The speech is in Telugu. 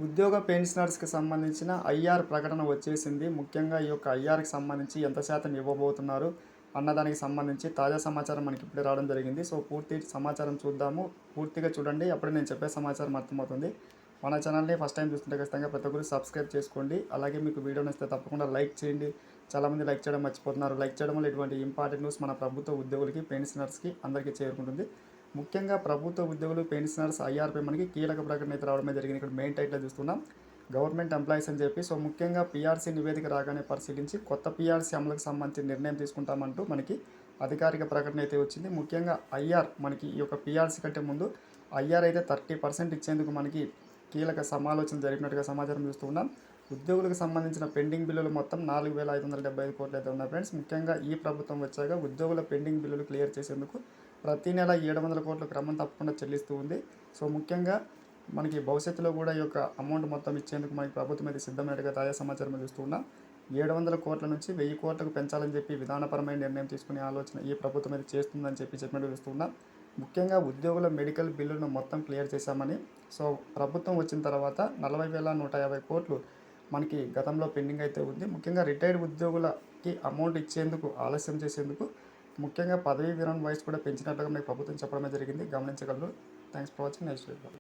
ఉద్యోగ పెన్షనర్స్కి సంబంధించిన ఐఆర్ ప్రకటన వచ్చేసింది. ముఖ్యంగా ఈ యొక్క ఐఆర్కి సంబంధించి ఎంత శాతం ఇవ్వబోతున్నారు అన్నదానికి సంబంధించి తాజా సమాచారం మనకి ఇప్పుడే రావడం జరిగింది. సో పూర్తి సమాచారం చూద్దాము. పూర్తిగా చూడండి, అప్పుడే నేను చెప్పే సమాచారం అర్థమవుతుంది. మన ఛానల్ని ఫస్ట్ టైం చూస్తుంటే ఖచ్చితంగా ప్రతి ఒక్కరు సబ్స్క్రైబ్ చేసుకోండి. అలాగే మీకు వీడియో నచ్చితే తప్పకుండా లైక్ చేయండి. చాలామంది లైక్ చేయడం మర్చిపోతున్నారు. లైక్ చేయడం వల్ల ఇటువంటి ఇంపార్టెంట్ న్యూస్ మన ప్రభుత్వ ఉద్యోగులకి, పెన్షనర్స్కి అందరికీ చేరుకుంటుంది. ముఖ్యంగా ప్రభుత్వ ఉద్యోగులు, పెన్షనర్స్ ఐఆర్పై మనకి కీలక ప్రకటన అయితే రావడమే జరిగింది. ఇక్కడ మెయిన్ టైటిల్ చూస్తున్నాం, గవర్నమెంట్ ఎంప్లాయీస్ అని చెప్పి. సో ముఖ్యంగా పీఆర్సీ నివేదిక రాగానే పరిశీలించి కొత్త పీఆర్సీ అమలుకు సంబంధించి నిర్ణయం తీసుకుంటామంటూ మనకి అధికారిక ప్రకటన అయితే వచ్చింది. ముఖ్యంగా ఐఆర్ మనకి ఈ యొక్క పీఆర్సీ కంటే ముందు ఐఆర్ అయితే 30% ఇచ్చేందుకు మనకి కీలక సమాలోచన జరిపినట్టుగా సమాచారం చూస్తున్నాం. ఉద్యోగులకు సంబంధించిన పెండింగ్ బిల్లులు మొత్తం 4,575 కోట్లు అయితే ఉన్నాయి ఫ్రెండ్స్. ముఖ్యంగా ఈ ప్రభుత్వం వచ్చాక ఉద్యోగుల పెండింగ్ బిల్లులు క్లియర్ చేసేందుకు ప్రతి నెల 700 కోట్లు క్రమం తప్పకుండా చెల్లిస్తూ ఉంది. సో ముఖ్యంగా మనకి భవిష్యత్తులో కూడా ఈ యొక్క అమౌంట్ మొత్తం ఇచ్చేందుకు మనకి ప్రభుత్వం అయితే సిద్ధమైనట్టుగా తాజా సమాచారం చూస్తున్నాం. 700 కోట్ల నుంచి 1000 కోట్లకు పెంచాలని చెప్పి విధానపరమైన నిర్ణయం తీసుకునే ఆలోచన ఈ ప్రభుత్వం అయితే చేస్తుందని చెప్పినట్టు చూస్తున్నాం. ముఖ్యంగా ఉద్యోగుల మెడికల్ బిల్లులను మొత్తం క్లియర్ చేశామని. సో ప్రభుత్వం వచ్చిన తర్వాత 40,150 కోట్లు మనకి గతంలో పెండింగ్ అయితే ఉంది. ముఖ్యంగా రిటైర్డ్ ఉద్యోగులకి అమౌంట్ ఇచ్చేందుకు ఆలస్యం చేసేందుకు ముఖ్యంగా పదవీ విరమణ వయసు కూడా పెంచినట్లుగా మనకి ప్రభుత్వం చెప్పడమే జరిగింది. గమనించగలరు. Thanks for watching. Next video.